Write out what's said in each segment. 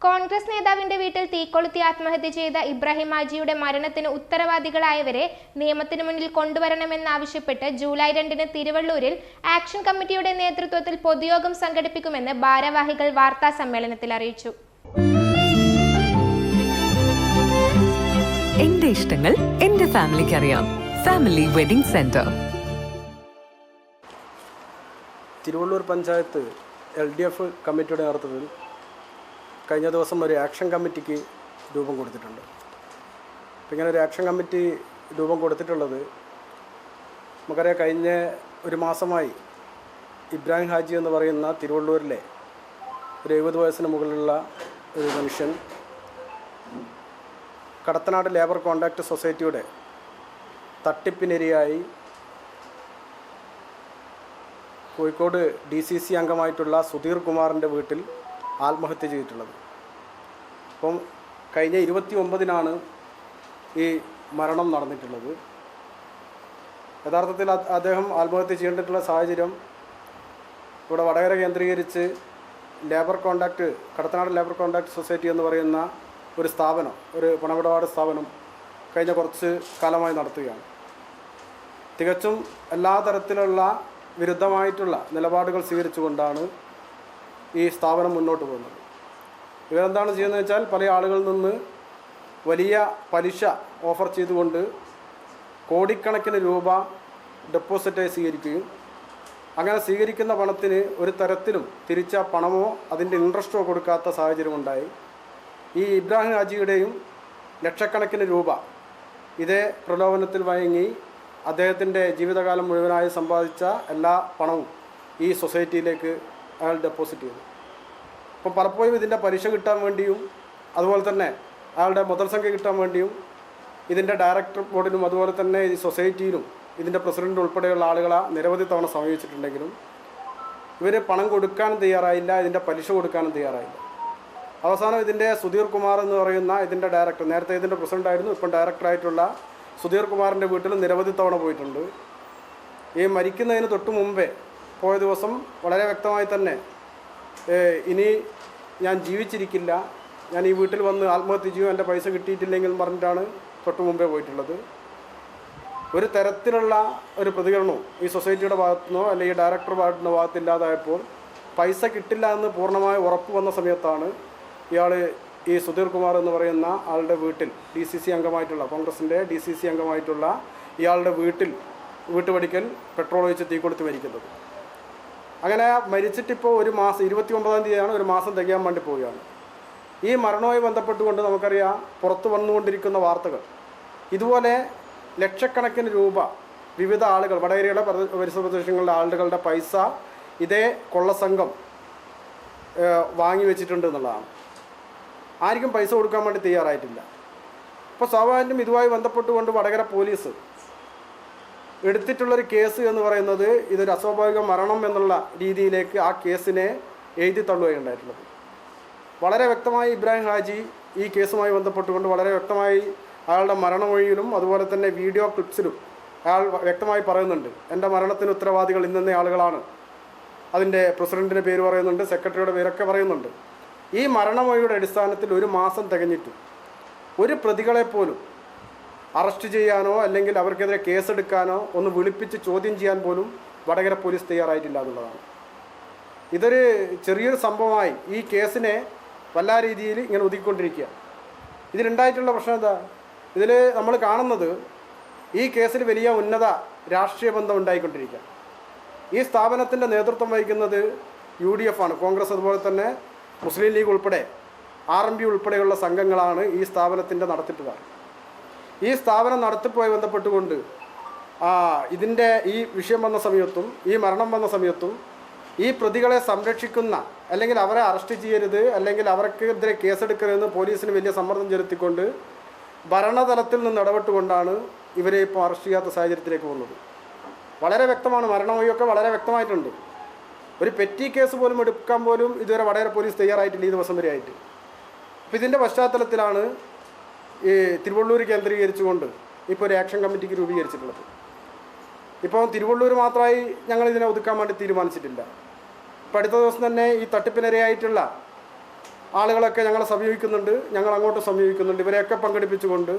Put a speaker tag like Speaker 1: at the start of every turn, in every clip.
Speaker 1: കോൺഗ്രസ് നേതാവിന്റെ വീട്ടിൽ തീക്കൊളുത്തി ആത്മഹത്യ ചെയ്ത ഇബ്രാഹിം ഹാജിയുടെ മരണത്തിന് ഉത്തരവാദികളായവരെ നിയമത്തിന് മുന്നിൽ കൊണ്ടുവരണമെന്നാവശ്യപ്പെട്ട് ജൂലൈ 2-ന് തിരുവള്ളൂരിൽ ആക്ഷൻ കമ്മിറ്റിയുടെ നേതൃത്വത്തിൽ പൊതുയോഗം സംഘടിപ്പിക്കുമെന്ന് ഭാരവാഹികൾ വാർത്താ സമ്മേളനത്തിൽ അറിയിച്ചു.
Speaker 2: എന്റെ ഇഷ്ടങ്ങൾ എന്റെ ഫാമിലിക്ക് അറിയാം. Family wedding centre.
Speaker 3: Thiruvallur panchayat LDF കമ്മിറ്റിയുടെ നേതൃത്വത്തിൽ കഴിഞ്ഞ ദിവസം ഒരു ആക്ഷൻ കമ്മിറ്റിക്ക് രൂപം കൊടുത്തിട്ടുണ്ട്. അപ്പോൾ ഇങ്ങനെ ഒരു ആക്ഷൻ കമ്മിറ്റി രൂപം കൊടുത്തിട്ടുള്ളത് നമുക്കറിയാം, കഴിഞ്ഞ ഒരു മാസമായി ഇബ്രാഹിം ഹാജി എന്ന് പറയുന്ന തിരുവള്ളൂരിലെ ഒരു 70 വയസ്സിന് മുകളിലുള്ള ഒരു മനുഷ്യൻ കടത്തനാട് ലേബർ കോൺട്രാക്ട് സൊസൈറ്റിയുടെ തട്ടിപ്പിനിരയായി കോഴിക്കോട് DCC അംഗമായിട്ടുള്ള സുധീർ കുമാറിൻ്റെ വീട്ടിൽ ആത്മഹത്യ ചെയ്തിട്ടുള്ളത്. അപ്പം കഴിഞ്ഞ 29-നാണ് ഈ മരണം നടന്നിട്ടുള്ളത്. യഥാർത്ഥത്തിൽ അദ്ദേഹം ആത്മഹത്യ ചെയ്യേണ്ടിട്ടുള്ള സാഹചര്യം ഇവിടെ വടകര കേന്ദ്രീകരിച്ച് കടത്തനാട് ലേബർ കോൺട്രാക്ട് സൊസൈറ്റി എന്ന് പറയുന്ന ഒരു സ്ഥാപനം, ഒരു പണമിടപാട് സ്ഥാപനം കഴിഞ്ഞ കുറച്ച് കാലമായി നടത്തുകയാണ്. തികച്ചും എല്ലാ തരത്തിലുള്ള വിരുദ്ധമായിട്ടുള്ള നിലപാടുകൾ സ്വീകരിച്ചുകൊണ്ടാണ് ഈ സ്ഥാപനം മുന്നോട്ട് പോകുന്നത്. ഇവരെന്താണ് ചെയ്യുന്നത് വെച്ചാൽ, പല ആളുകളിൽ നിന്ന് വലിയ പലിശ ഓഫർ ചെയ്തുകൊണ്ട് കോടിക്കണക്കിന് രൂപ ഡെപ്പോസിറ്റായി സ്വീകരിക്കുകയും അങ്ങനെ സ്വീകരിക്കുന്ന പണത്തിന് ഒരു തരത്തിലും തിരിച്ച പണമോ അതിൻ്റെ ഇൻട്രസ്റ്റോ കൊടുക്കാത്ത സാഹചര്യമുണ്ടായി. ഈ ഇബ്രാഹിം ഹാജിയുടെയും ലക്ഷക്കണക്കിന് രൂപ ഇതേ പ്രലോഭനത്തിൽ വഴങ്ങി അദ്ദേഹത്തിൻ്റെ ജീവിതകാലം മുഴുവനായി സമ്പാദിച്ച എല്ലാ പണവും ഈ സൊസൈറ്റിയിലേക്ക് അയാൾ ഡെപ്പോസിറ്റ് ചെയ്തു. അപ്പോൾ പലപ്പോഴും ഇതിൻ്റെ പലിശ കിട്ടാൻ വേണ്ടിയും അതുപോലെ തന്നെ അയാളുടെ മുതൽ സംഖ്യ കിട്ടാൻ വേണ്ടിയും ഇതിൻ്റെ ഡയറക്ടർ ബോർഡിനും അതുപോലെ തന്നെ ഈ സൊസൈറ്റിയിലും ഇതിൻ്റെ പ്രസിഡൻ്റ് ഉൾപ്പെടെയുള്ള ആളുകളെ നിരവധി തവണ സമീപിച്ചിട്ടുണ്ടെങ്കിലും ഇവർ പണം കൊടുക്കാനും തയ്യാറായില്ല, ഇതിൻ്റെ പലിശ കൊടുക്കാനും തയ്യാറായില്ല. അവസാനം ഇതിൻ്റെ സുധീർ കുമാർ എന്ന് പറയുന്ന ഇതിൻ്റെ ഡയറക്ടർ, നേരത്തെ ഇതിൻ്റെ പ്രസിഡൻ്റായിരുന്നു, ഇപ്പം ഡയറക്ടറായിട്ടുള്ള സുധീർ കുമാറിൻ്റെ വീട്ടിൽ നിരവധി തവണ പോയിട്ടുണ്ട്. ഈ മരിക്കുന്നതിന് തൊട്ട് മുമ്പേ പോയ ദിവസം വളരെ വ്യക്തമായി തന്നെ ഇനി ഞാൻ ജീവിച്ചിരിക്കില്ല, ഞാൻ ഈ വീട്ടിൽ വന്ന് ആത്മഹത്യ ചെയ്യും, എൻ്റെ പൈസ കിട്ടിയിട്ടില്ലെങ്കിൽ പറഞ്ഞിട്ടാണ് തൊട്ട് മുമ്പേ പോയിട്ടുള്ളത്. ഒരു തരത്തിലുള്ള ഒരു പ്രതികരണവും ഈ സൊസൈറ്റിയുടെ ഭാഗത്തുനിന്നോ അല്ലെങ്കിൽ ഡയറക്ടർ ഭാഗത്തുനിന്നോ ഭാഗത്തില്ലാതായപ്പോൾ പൈസ കിട്ടില്ല എന്ന് പൂർണ്ണമായി ഉറപ്പ് വന്ന സമയത്താണ് ഇയാൾ ഈ സുധീർ കുമാർ എന്ന് പറയുന്ന ആളുടെ വീട്ടിൽ DCC അംഗമായിട്ടുള്ള, കോൺഗ്രസിൻ്റെ DCC അംഗമായിട്ടുള്ള ഇയാളുടെ വീട്ടുപടിക്കൽ പെട്രോൾ ഒഴിച്ച് തീ കൊടുത്ത് മരിക്കുന്നത്. അങ്ങനെ മരിച്ചിട്ടിപ്പോൾ ഒരു മാസം, 29-ാം തീയതിയാണ്, ഒരു മാസം തികയാൻ വേണ്ടി പോവുകയാണ്. ഈ മരണവുമായി ബന്ധപ്പെട്ടുകൊണ്ട് നമുക്കറിയാം പുറത്തു വന്നുകൊണ്ടിരിക്കുന്ന വാർത്തകൾ, ഇതുപോലെ ലക്ഷക്കണക്കിന് രൂപ വിവിധ ആളുകൾ, വടകരയുടെ പരിസര പ്രദേശങ്ങളിലെ ആളുകളുടെ പൈസ ഇതേ കൊള്ളസംഘം വാങ്ങി വെച്ചിട്ടുണ്ട് എന്നുള്ളതാണ്. ആർക്കും പൈസ കൊടുക്കാൻ വേണ്ടി തയ്യാറായിട്ടില്ല. അപ്പോൾ സ്വാഭാവികം ഇതുമായി ബന്ധപ്പെട്ടുകൊണ്ട് വടകര പോലീസ് എടുത്തിട്ടുള്ളൊരു കേസ് എന്ന് പറയുന്നത് ഇതൊരു അസ്വാഭാവിക മരണം എന്നുള്ള രീതിയിലേക്ക് ആ കേസിനെ എഴുതി തള്ളുകയുണ്ടായിട്ടുള്ളത്. വളരെ വ്യക്തമായി ഇബ്രാഹിം ഹാജി ഈ കേസുമായി ബന്ധപ്പെട്ടുകൊണ്ട് വളരെ വ്യക്തമായി അയാളുടെ മരണമൊഴിയിലും അതുപോലെ തന്നെ വീഡിയോ ക്ലിപ്സിലും അയാൾ വ്യക്തമായി പറയുന്നുണ്ട്, എൻ്റെ മരണത്തിന് ഉത്തരവാദികൾ ഇന്ന ആളുകളാണ്. അതിൻ്റെ പ്രസിഡൻറ്റിൻ്റെ പേര് പറയുന്നുണ്ട്, സെക്രട്ടറിയുടെ പേരൊക്കെ പറയുന്നുണ്ട്. ഈ മരണമൊഴിയുടെ അടിസ്ഥാനത്തിൽ ഒരു മാസം തികഞ്ഞിട്ടും ഒരു പ്രതികളെപ്പോലും അറസ്റ്റ് ചെയ്യാനോ അല്ലെങ്കിൽ അവർക്കെതിരെ കേസെടുക്കാനോ ഒന്ന് വിളിപ്പിച്ച് ചോദ്യം ചെയ്യാൻ പോലും വടകര പോലീസ് തയ്യാറായിട്ടില്ല എന്നുള്ളതാണ്. ഇതൊരു ചെറിയൊരു സംഭവമായി ഈ കേസിനെ വല്ലാ രീതിയിൽ ഇങ്ങനെ ഒതുക്കിക്കൊണ്ടിരിക്കുക. ഇതിലുണ്ടായിട്ടുള്ള പ്രശ്നം എന്താ? ഇതിൽ നമ്മൾ കാണുന്നത് ഈ കേസിൽ വലിയ ഉന്നത രാഷ്ട്രീയ ബന്ധം ഉണ്ടായിക്കൊണ്ടിരിക്കുക. ഈ സ്ഥാപനത്തിൻ്റെ നേതൃത്വം വഹിക്കുന്നത് UDF ആണ്, കോൺഗ്രസ് അതുപോലെ തന്നെ മുസ്ലിം ലീഗ് ഉൾപ്പെടെ RMP ഉൾപ്പെടെയുള്ള സംഘങ്ങളാണ് ഈ സ്ഥാപനത്തിൻ്റെ നടത്തിപ്പുകാർ. ഈ സ്ഥാപനം നടത്തിപ്പുമായി ബന്ധപ്പെട്ടുകൊണ്ട് ഇതിൻ്റെ ഈ വിഷയം വന്ന സമയത്തും ഈ മരണം വന്ന സമയത്തും ഈ പ്രതികളെ സംരക്ഷിക്കുന്ന, അല്ലെങ്കിൽ അവരെ അറസ്റ്റ് ചെയ്യരുത് അല്ലെങ്കിൽ അവർക്കെതിരെ കേസെടുക്കരുതെന്ന് പോലീസിന് വലിയ സമ്മർദ്ദം ചെലുത്തിക്കൊണ്ട് ഭരണതലത്തിൽ നിന്ന് ഇടപെട്ടുകൊണ്ടാണ് ഇവരെ ഇപ്പോൾ അറസ്റ്റ് ചെയ്യാത്ത സാഹചര്യത്തിലേക്ക് പോകുന്നത്. വളരെ വ്യക്തമാണ്, മരണമൊഴിയൊക്കെ വളരെ വ്യക്തമായിട്ടുണ്ട്. ഒരു പെറ്റി കേസ് പോലും എടുക്കാൻ പോലും ഇതുവരെ വടകര പോലീസ് തയ്യാറായിട്ടില്ല ഈ ദിവസം വരെ ആയിട്ട്. അപ്പോൾ ഇതിൻ്റെ പശ്ചാത്തലത്തിലാണ് ഈ തിരുവള്ളൂർ കേന്ദ്രീകരിച്ചുകൊണ്ട് ഇപ്പോൾ ഒരു ആക്ഷൻ കമ്മിറ്റിക്ക് രൂപീകരിച്ചിട്ടുള്ളത്. ഇപ്പോൾ തിരുവള്ളൂർ മാത്രമായി ഞങ്ങളിതിനെ ഒതുക്കാൻ വേണ്ടി തീരുമാനിച്ചിട്ടില്ല. ഇപ്പോൾ അടുത്ത ദിവസം തന്നെ ഈ തട്ടിപ്പിനിരയായിട്ടുള്ള ആളുകളൊക്കെ ഞങ്ങളെ സമീപിക്കുന്നുണ്ട്, ഞങ്ങൾ അങ്ങോട്ട് സമീപിക്കുന്നുണ്ട്. ഇവരെയൊക്കെ പങ്കെടുപ്പിച്ചുകൊണ്ട്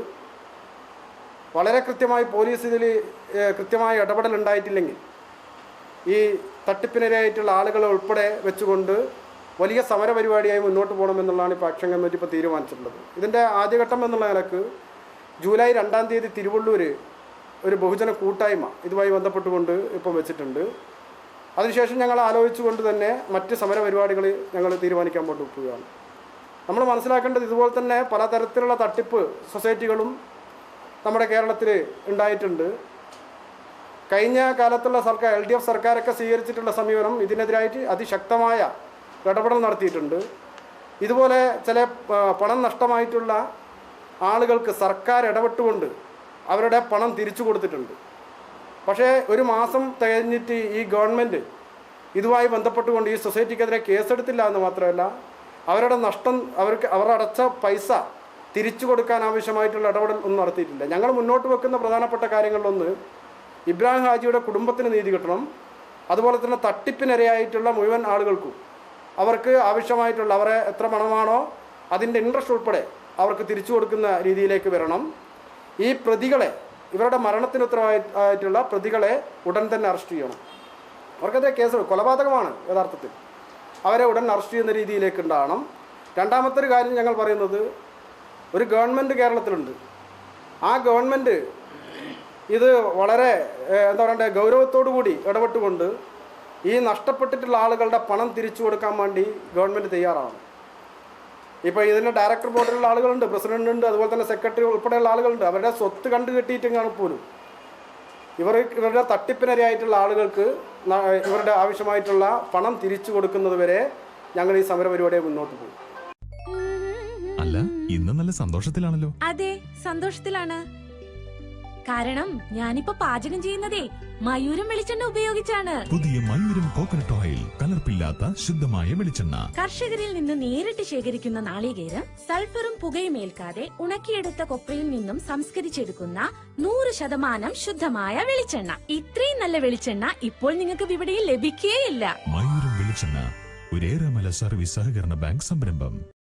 Speaker 3: വളരെ കൃത്യമായി പോലീസ് ഇതിൽ കൃത്യമായ ഇടപെടൽ ഉണ്ടായിട്ടില്ലെങ്കിൽ ഈ തട്ടിപ്പിനിരയായിട്ടുള്ള ആളുകളെ ഉൾപ്പെടെ വെച്ചുകൊണ്ട് വലിയ സമരപരിപാടിയായി മുന്നോട്ട് പോകണമെന്നുള്ളതാണ് ഇപ്പോൾ ആക്ഷൻ കമ്മിറ്റി ഇപ്പോൾ തീരുമാനിച്ചിട്ടുള്ളത്. ഇതിൻ്റെ ആദ്യഘട്ടം എന്നുള്ള നിലക്ക് ജൂലൈ 2-ാം തീയതി തിരുവള്ളൂർ ഒരു ബഹുജന കൂട്ടായ്മ ഇതുമായി ബന്ധപ്പെട്ടുകൊണ്ട് ഇപ്പം വെച്ചിട്ടുണ്ട്. അതിനുശേഷം ഞങ്ങൾ ആലോചിച്ചുകൊണ്ട് തന്നെ മറ്റ് സമരപരിപാടികൾ ഞങ്ങൾ തീരുമാനിക്കാൻ വേണ്ടി പോവുകയാണ്. നമ്മൾ മനസ്സിലാക്കേണ്ടത് ഇതുപോലെ തന്നെ പലതരത്തിലുള്ള തട്ടിപ്പ് സൊസൈറ്റികളും നമ്മുടെ കേരളത്തിൽ ഉണ്ടായിട്ടുണ്ട്. കഴിഞ്ഞ കാലത്തുള്ള സർക്കാർ LDF സർക്കാരൊക്കെ സ്വീകരിച്ചിട്ടുള്ള സമീപനം ഇതിനെതിരായിട്ട് അതിശക്തമായ ഇടപെടൽ നടത്തിയിട്ടുണ്ട്. ഇതുപോലെ ചില പണം നഷ്ടമായിട്ടുള്ള ആളുകൾക്ക് സർക്കാർ ഇടപെട്ടുകൊണ്ട് അവരുടെ പണം തിരിച്ചു കൊടുത്തിട്ടുണ്ട്. പക്ഷേ ഒരു മാസം തികഞ്ഞിട്ട് ഈ ഗവൺമെൻറ് ഇതുമായി ബന്ധപ്പെട്ടുകൊണ്ട് ഈ സൊസൈറ്റിക്കെതിരെ കേസെടുത്തില്ല എന്ന് മാത്രമല്ല, അവരുടെ നഷ്ടം അവർ അടച്ച പൈസ തിരിച്ചു കൊടുക്കാൻ ആവശ്യമായിട്ടുള്ള ഇടപെടൽ ഒന്നും നടത്തിയിട്ടില്ല. ഞങ്ങൾ മുന്നോട്ട് വെക്കുന്ന പ്രധാനപ്പെട്ട കാര്യങ്ങളിലൊന്ന് ഇബ്രാഹിം ഹാജിയുടെ കുടുംബത്തിന് നീതി കിട്ടണം. അതുപോലെ തന്നെ തട്ടിപ്പിനിരയായിട്ടുള്ള മുഴുവൻ ആളുകൾക്കും അവർക്ക് ആവശ്യമായിട്ടുള്ള അവരെ എത്ര പണമാണോ അതിൻ്റെ ഇൻട്രസ്റ്റ് ഉൾപ്പെടെ അവർക്ക് തിരിച്ചു കൊടുക്കുന്ന രീതിയിലേക്ക് വരണം. ഈ പ്രതികളെ, ഇവരുടെ മരണത്തിന് ഉത്തരവാദിത്തമായിട്ടുള്ള പ്രതികളെ ഉടൻ തന്നെ അറസ്റ്റ് ചെയ്യണം. അവർക്കെതിരെ കേസ് കൊലപാതകമാണ് യഥാർത്ഥത്തിൽ. അവരെ ഉടൻ അറസ്റ്റ് ചെയ്യുന്ന രീതിയിലേക്ക് ഉണ്ടാകണം. രണ്ടാമത്തെ ഒരു കാര്യം ഞങ്ങൾ പറയുന്നത്, ഒരു ഗവൺമെൻറ് കേരളത്തിലുണ്ട്. ആ ഗവൺമെൻറ് ഇത് വളരെ എന്താ പറയണ്ടേ ഗൗരവത്തോടു കൂടി ഇടപെട്ടുകൊണ്ട് ഈ നഷ്ടപ്പെട്ടിട്ടുള്ള ആളുകളുടെ പണം തിരിച്ചു കൊടുക്കാൻ വേണ്ടി ഗവൺമെൻറ് തയ്യാറാണ്. ഇപ്പോൾ ഇതിൻ്റെ ഡയറക്ടർ ബോർഡിലുള്ള ആളുകളുണ്ട്, പ്രസിഡന്റ് ഉണ്ട്, അതുപോലെ തന്നെ സെക്രട്ടറി ഉൾപ്പെടെയുള്ള ആളുകളുണ്ട്. അവരുടെ സ്വത്ത് കണ്ടു കെട്ടിയിട്ടെങ്കിൽ പോലും ഇവരുടെ തട്ടിപ്പിനിരയായിട്ടുള്ള ആളുകൾക്ക് ഇവരുടെ ആവശ്യമായിട്ടുള്ള പണം തിരിച്ചു കൊടുക്കുന്നത് വരെ ഞങ്ങൾ ഈ സമരപരിപാടിയെ മുന്നോട്ട് പോകും.
Speaker 4: അല്ല, ഇന്ന് നല്ല സന്തോഷത്തിലാണല്ലോ.
Speaker 5: അതെ, സന്തോഷത്തിലാണ്. കാരണം ഞാനിപ്പോ പാചകം ചെയ്യുന്നതേ മയൂരം വെളിച്ചെണ്ണ ഉപയോഗിച്ചാണ്.
Speaker 4: പുതിയ മയൂരം കോക്കനട്ട് ഓയിൽ, കലർപ്പില്ലാത്ത ശുദ്ധമായ വെളിച്ചെണ്ണ.
Speaker 5: കർഷകരിൽ നിന്ന് നേരിട്ട് ശേഖരിക്കുന്ന നാളികേരം സൾഫറും പുകയും ഏൽക്കാതെ ഉണക്കിയെടുത്ത കൊപ്രയിൽ നിന്നും സംസ്കരിച്ചെടുക്കുന്ന 100% ശുദ്ധമായ വെളിച്ചെണ്ണ. ഇത്രയും നല്ല വെളിച്ചെണ്ണ ഇപ്പോൾ നിങ്ങൾക്ക് വിപണിയിൽ ലഭിക്കുകയില്ല.
Speaker 4: മയൂരം വെളിച്ചെണ്ണ, ഒരു ഏറെമല സർവീസ് സഹകരണ ബാങ്ക് സംരംഭം.